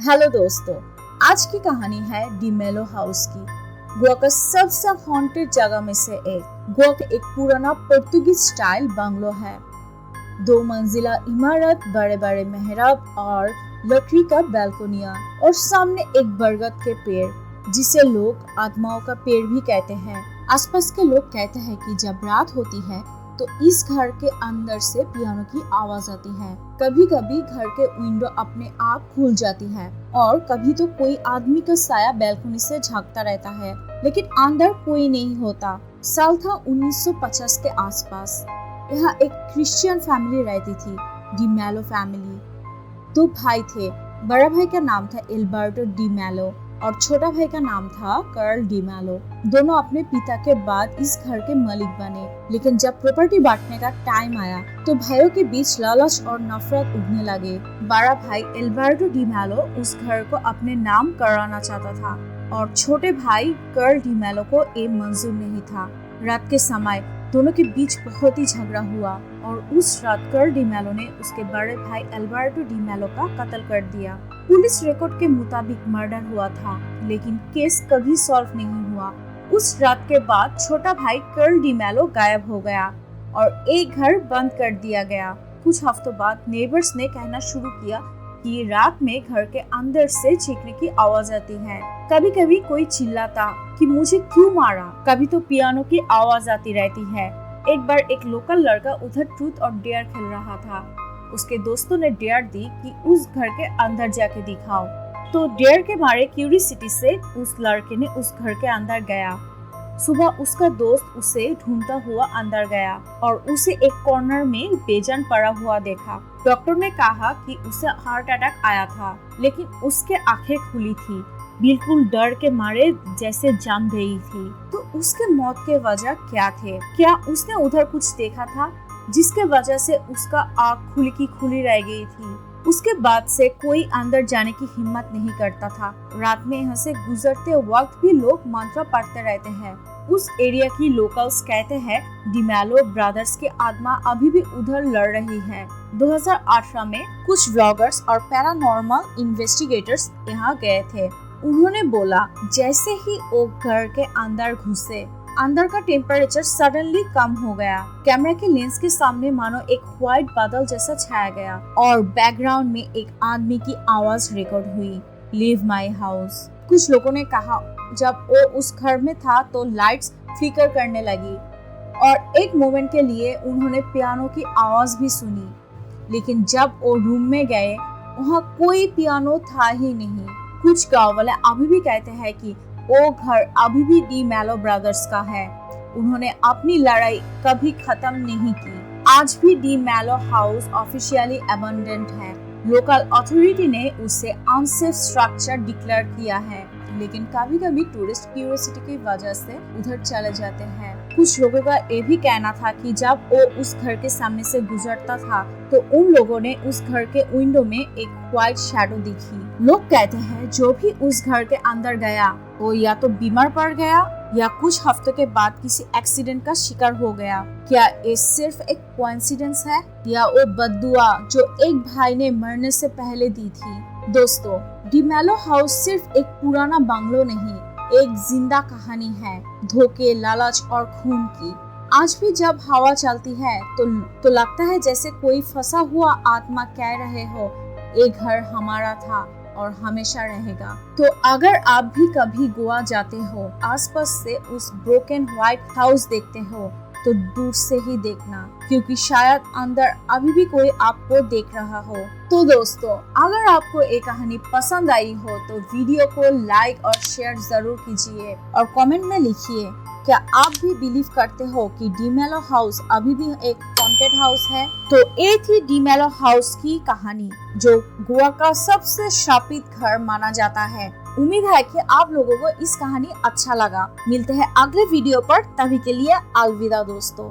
Hello दोस्तों, आज की कहानी है डिमेलो हाउस की। गोवा का सबसे हॉन्टेड जगह में से एक। गोवा का एक पुराना पोर्तुगीज स्टाइल बंगलो है। 2 मंजिला इमारत, बड़े बड़े मेहराब और लकड़ी का बैल्कोनिया और सामने एक बरगद के पेड़ जिसे लोग आत्माओं का पेड़ भी कहते हैं। आसपास के लोग कहते हैं कि जब रात होती है तो इस घर के अंदर से पियानो की आवाज आती है। कभी कभी घर के विंडो अपने आप खुल जाती है और कभी तो कोई आदमी का साया बैल्कनी से झांकता रहता है, लेकिन अंदर कोई नहीं होता। साल था 1950 के आसपास। यहाँ एक क्रिश्चियन फैमिली रहती थी, डिमेलो फैमिली। 2 भाई थे। बड़ा भाई का नाम था एल्बर्टो डिमेलो और छोटा भाई का नाम था कार्ल डिमेलो। दोनों अपने पिता के बाद इस घर के मालिक बने, लेकिन जब प्रॉपर्टी बांटने का टाइम आया तो भाइयों के बीच लालच और नफरत उगने लगे। बड़ा भाई एल्बर्टो डिमेलो उस घर को अपने नाम कराना चाहता था और छोटे भाई कार्ल डिमेलो को ये मंजूर नहीं था। रात के समय दोनों के बीच बहुत ही झगड़ा हुआ और उस रात कार्ल डिमेलो ने उसके बड़े भाई एल्बर्टो डिमेलो का कत्ल कर दिया। पुलिस रिकॉर्ड के मुताबिक मर्डर हुआ था, लेकिन केस कभी सॉल्व नहीं हुआ। उस रात के बाद छोटा भाई कार्ल डिमेलो गायब हो गया और एक घर बंद कर दिया गया। कुछ हफ्तों बाद नेबर्स ने कहना शुरू किया कि रात में घर के अंदर से चीखने की आवाज आती है। कभी कभी कोई चिल्लाता कि मुझे क्यों मारा। कभी तो पियानो की आवाज आती रहती है। एक बार एक लोकल लड़का उधर ट्रूथ और डेयर खेल रहा था। उसके दोस्तों ने डेयर दी कि उस घर के अंदर जाके दिखाओ, तो डेयर के मारे क्यूरियोसिटी से उस लड़के ने उस घर के अंदर गया। सुबह उसका दोस्त उसे ढूंढता हुआ अंदर गया और उसे एक कॉर्नर में बेजान पड़ा हुआ देखा। डॉक्टर ने कहा कि उसे हार्ट अटैक आया था, लेकिन उसके आंखें खुली थी, बिल्कुल डर के मारे जैसे जम गई थी। तो उसके मौत के वजह क्या थे? क्या उसने उधर कुछ देखा था जिसके वजह से उसका आँख खुली की खुली रह गई थी? उसके बाद से कोई अंदर जाने की हिम्मत नहीं करता था। रात में यहाँ से गुजरते वक्त भी लोग मंत्र पढ़ते रहते हैं। उस एरिया की लोकल्स कहते हैं डिमेलो ब्रदर्स की आत्मा अभी भी उधर लड़ रही है। 2018 में कुछ व्लॉगर्स और पैरानॉर्मल इन्वेस्टिगेटर्स यहाँ गए थे। उन्होंने बोला जैसे ही वो घर के अंदर घुसे, अंदर का टेम्परेचर सडनली कम हो गया। कैमरा के लेंस के सामने मानो एक व्हाइट बादल जैसा छाया गया और बैकग्राउंड में एक आदमी की आवाज रिकॉर्ड हुई, लीव माई हाउस। कुछ लोगों ने कहा जब वो उस घर में था तो लाइट्स फ्लिकर करने लगी और एक मोमेंट के लिए उन्होंने पियानो की आवाज भी सुनी, लेकिन जब वो रूम में गए वहाँ कोई पियानो था ही नहीं। कुछ गाँव वाले अभी भी कहते हैं कि वो घर अभी भी डिमेलो ब्रदर्स का है। उन्होंने अपनी लड़ाई कभी खत्म नहीं की। आज भी डिमेलो हाउस ऑफिशियली अबंडेंट है। लोकल अथॉरिटी ने उसे अनसेफ स्ट्रक्चर डिक्लेयर किया है, लेकिन कभी कभी टूरिस्ट क्यूरियोसिटी की वजह से उधर चले जाते हैं। कुछ लोगों का ये भी कहना था कि जब वो उस घर के सामने से गुजरता था तो उन लोगों ने उस घर के विंडो में एक व्हाइट शैडो दिखी। लोग कहते हैं जो भी उस घर के अंदर गया वो या तो बीमार पड़ गया या कुछ हफ्तों के बाद किसी एक्सीडेंट का शिकार हो गया। क्या ये सिर्फ एक कोइंसिडेंस है या वो बद्दुआ जो एक भाई ने मरने से पहले दी थी? दोस्तों, डिमेलो हाउस सिर्फ एक पुराना बंगलो नहीं, एक जिंदा कहानी है, धोखे, लालच और खून की। आज भी जब हवा चलती है तो लगता है जैसे कोई फंसा हुआ आत्मा कह रहे हो, ये घर हमारा था और हमेशा रहेगा। तो अगर आप भी कभी गोवा जाते हो, आसपास से उस ब्रोकन व्हाइट हाउस देखते हो तो दूर से ही देखना, क्योंकि शायद अंदर अभी भी कोई आपको देख रहा हो। तो दोस्तों, अगर आपको ये कहानी पसंद आई हो तो वीडियो को लाइक और शेयर जरूर कीजिए और कमेंट में लिखिए क्या आप भी बिलीव करते हो कि डिमेलो हाउस अभी भी एक हॉन्टेड हाउस है? तो ये थी डिमेलो हाउस की कहानी, जो गोवा का सबसे शापित घर माना जाता है। उम्मीद है कि आप लोगों को इस कहानी अच्छा लगा। मिलते हैं अगले वीडियो पर, तभी के लिए अलविदा दोस्तों।